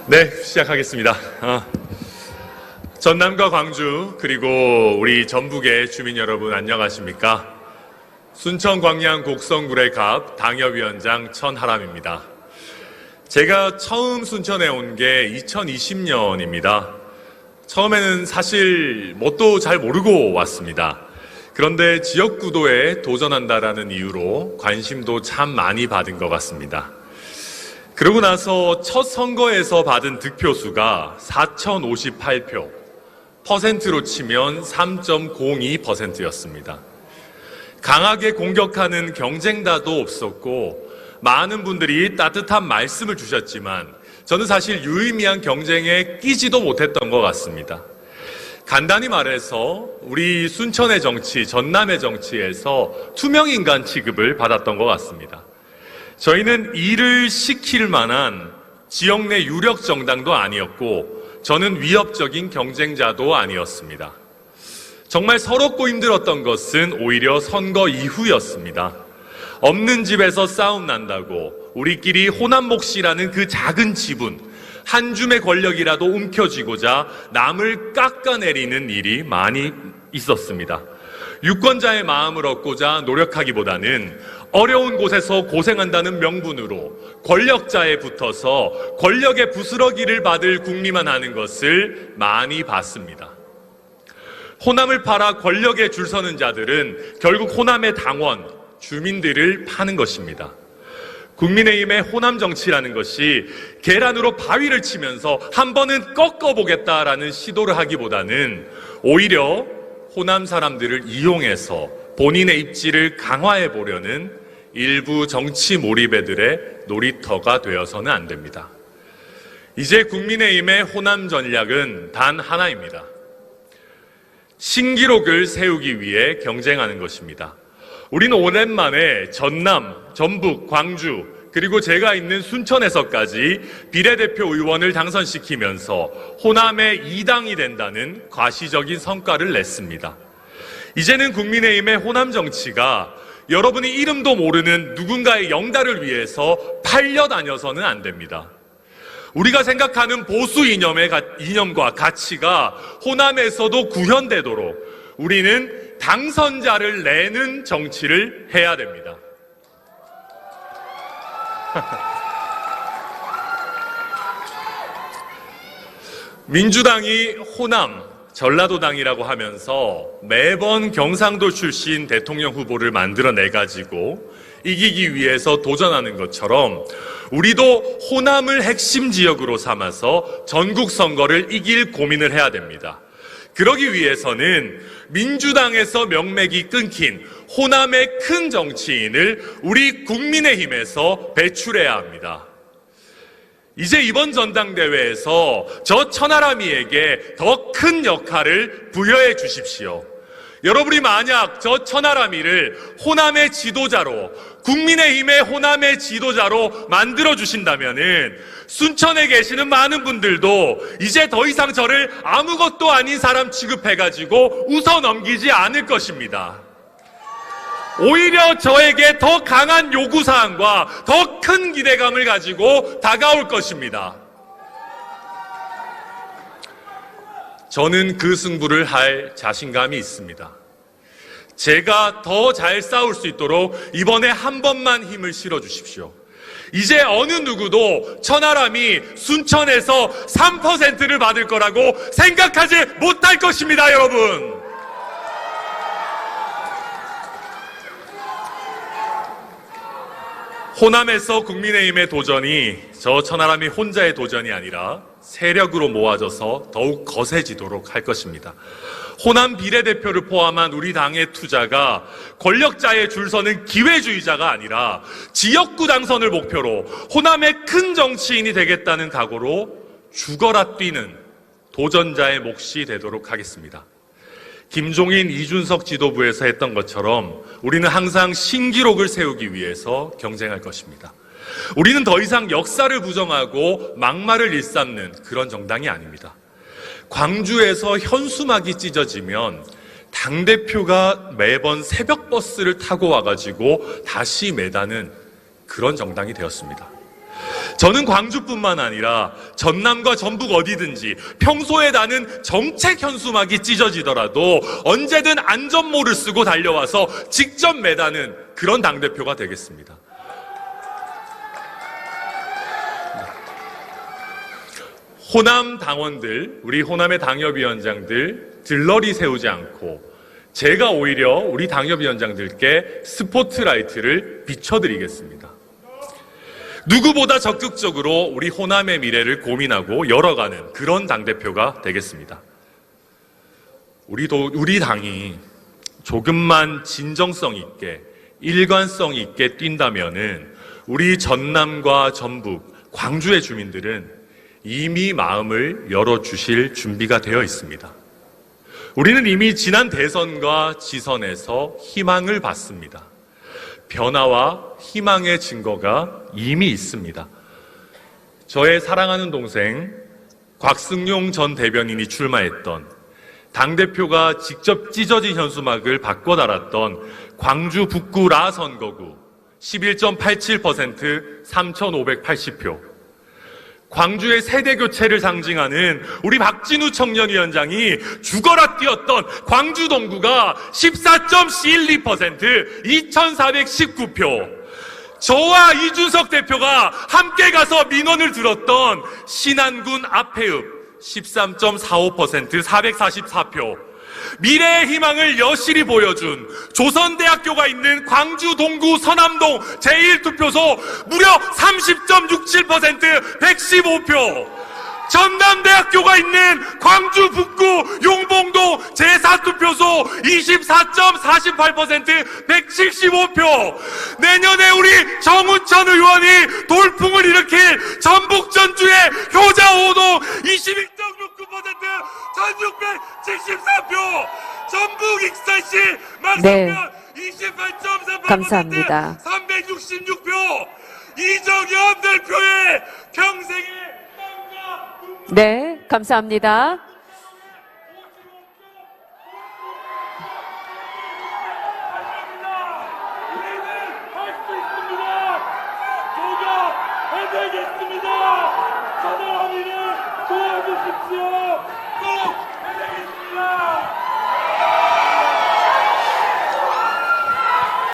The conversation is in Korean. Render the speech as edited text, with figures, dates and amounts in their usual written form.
네, 시작하겠습니다. 전남과 광주 그리고 우리 전북의 주민 여러분 안녕하십니까? 순천 광양 곡성구례 갑 당협위원장 천하람입니다. 제가 처음 순천에 온 게 2020년입니다. 처음에는 사실 뭣도 잘 모르고 왔습니다. 그런데 지역구도에 도전한다라는 이유로 관심도 참 많이 받은 것 같습니다. 그러고 나서 첫 선거에서 받은 득표수가 4,058표, 퍼센트로 치면 3.02%였습니다. 강하게 공격하는 경쟁자도 없었고 많은 분들이 따뜻한 말씀을 주셨지만 저는 사실 유의미한 경쟁에 끼지도 못했던 것 같습니다. 간단히 말해서 우리 순천의 정치, 전남의 정치에서 투명인간 취급을 받았던 것 같습니다. 저희는 일을 시킬 만한 지역 내 유력 정당도 아니었고 저는 위협적인 경쟁자도 아니었습니다. 정말 서럽고 힘들었던 것은 오히려 선거 이후였습니다. 없는 집에서 싸움 난다고 우리끼리 호남 몫이라는 그 작은 지분, 한 줌의 권력이라도 움켜쥐고자 남을 깎아내리는 일이 많이 있었습니다. 유권자의 마음을 얻고자 노력하기보다는 어려운 곳에서 고생한다는 명분으로 권력자에 붙어서 권력의 부스러기를 받을 궁리만 하는 것을 많이 봤습니다. 호남을 팔아 권력에 줄 서는 자들은 결국 호남의 당원, 주민들을 파는 것입니다. 국민의힘의 호남 정치라는 것이 계란으로 바위를 치면서 한 번은 꺾어보겠다라는 시도를 하기보다는 오히려 호남 사람들을 이용해서 본인의 입지를 강화해 보려는 일부 정치 몰입애들의 놀이터가 되어서는 안 됩니다. 이제 국민의힘의 호남 전략은 단 하나입니다. 신기록을 세우기 위해 경쟁하는 것입니다. 우리는 오랜만에 전남, 전북, 광주 그리고 제가 있는 순천에서까지 비례대표 의원을 당선시키면서 호남의 2당이 된다는 과시적인 성과를 냈습니다. 이제는 국민의힘의 호남 정치가 여러분이 이름도 모르는 누군가의 영달을 위해서 팔려다녀서는 안 됩니다. 우리가 생각하는 보수 이념과 가치가 호남에서도 구현되도록 우리는 당선자를 내는 정치를 해야 됩니다. 민주당이 호남, 전라도당이라고 하면서 매번 경상도 출신 대통령 후보를 만들어내가지고 이기기 위해서 도전하는 것처럼 우리도 호남을 핵심 지역으로 삼아서 전국 선거를 이길 고민을 해야 됩니다. 그러기 위해서는 민주당에서 명맥이 끊긴 호남의 큰 정치인을 우리 국민의힘에서 배출해야 합니다. 이제 이번 전당대회에서 저 천하람이에게 더 큰 역할을 부여해 주십시오. 여러분이 만약 저 천하람이를 호남의 지도자로, 국민의힘의 호남의 지도자로 만들어 주신다면은 순천에 계시는 많은 분들도 이제 더 이상 저를 아무것도 아닌 사람 취급해가지고 웃어 넘기지 않을 것입니다. 오히려 저에게 더 강한 요구사항과 더 큰 기대감을 가지고 다가올 것입니다. 저는 그 승부를 할 자신감이 있습니다. 제가 더 잘 싸울 수 있도록 이번에 한 번만 힘을 실어주십시오. 이제 어느 누구도 천하람이 순천에서 3%를 받을 거라고 생각하지 못할 것입니다, 여러분. 호남에서 국민의힘의 도전이 저 천하람이 혼자의 도전이 아니라 세력으로 모아져서 더욱 거세지도록 할 것입니다. 호남 비례대표를 포함한 우리 당의 투자가 권력자에 줄 서는 기회주의자가 아니라 지역구 당선을 목표로 호남의 큰 정치인이 되겠다는 각오로 죽어라 뛰는 도전자의 몫이 되도록 하겠습니다. 김종인, 이준석 지도부에서 했던 것처럼 우리는 항상 신기록을 세우기 위해서 경쟁할 것입니다. 우리는 더 이상 역사를 부정하고 막말을 일삼는 그런 정당이 아닙니다. 광주에서 현수막이 찢어지면 당대표가 매번 새벽 버스를 타고 와가지고 다시 매다는 그런 정당이 되었습니다. 저는 광주뿐만 아니라 전남과 전북 어디든지 평소에 나는 정책 현수막이 찢어지더라도 언제든 안전모를 쓰고 달려와서 직접 매다는 그런 당대표가 되겠습니다. 호남 당원들, 우리 호남의 당협위원장들 들러리 세우지 않고 제가 오히려 우리 당협위원장들께 스포트라이트를 비춰드리겠습니다. 누구보다 적극적으로 우리 호남의 미래를 고민하고 열어가는 그런 당대표가 되겠습니다. 우리 당이 조금만 진정성 있게, 일관성 있게 뛴다면은 우리 전남과 전북, 광주의 주민들은 이미 마음을 열어주실 준비가 되어 있습니다. 우리는 이미 지난 대선과 지선에서 희망을 봤습니다. 변화와 희망의 증거가 이미 있습니다. 저의 사랑하는 동생 곽승용 전 대변인이 출마했던, 당대표가 직접 찢어진 현수막을 바꿔 달았던 광주 북구 라 선거구 11.87% 3,580표, 광주의 세대교체를 상징하는 우리 박진우 청년위원장이 죽어라 뛰었던 광주 동구가 14.12% 2,419표, 저와 이준석 대표가 함께 가서 민원을 들었던 신안군 앞해읍 13.45% 444표, 미래의 희망을 여실히 보여준 조선대학교가 있는 광주 동구 서남동 제1투표소 무려 30.67% 115표, 전남대학교가 있는 광주 북구 용봉동 제4투표소 24.48% 175표, 내년에 우리 정우천 의원이 돌풍을 일으킬 전북 전주의 효자호동 21.69% 1674표, 전북 익산시 막상면 28.38% 감사합니다. 366표, 이정현 대표의 평생의 네, 감사합니다. 우리는 할 수 있습니다. 해내겠습니다. 저들 어린이를 도와주십시오. 꼭 해내겠습니다.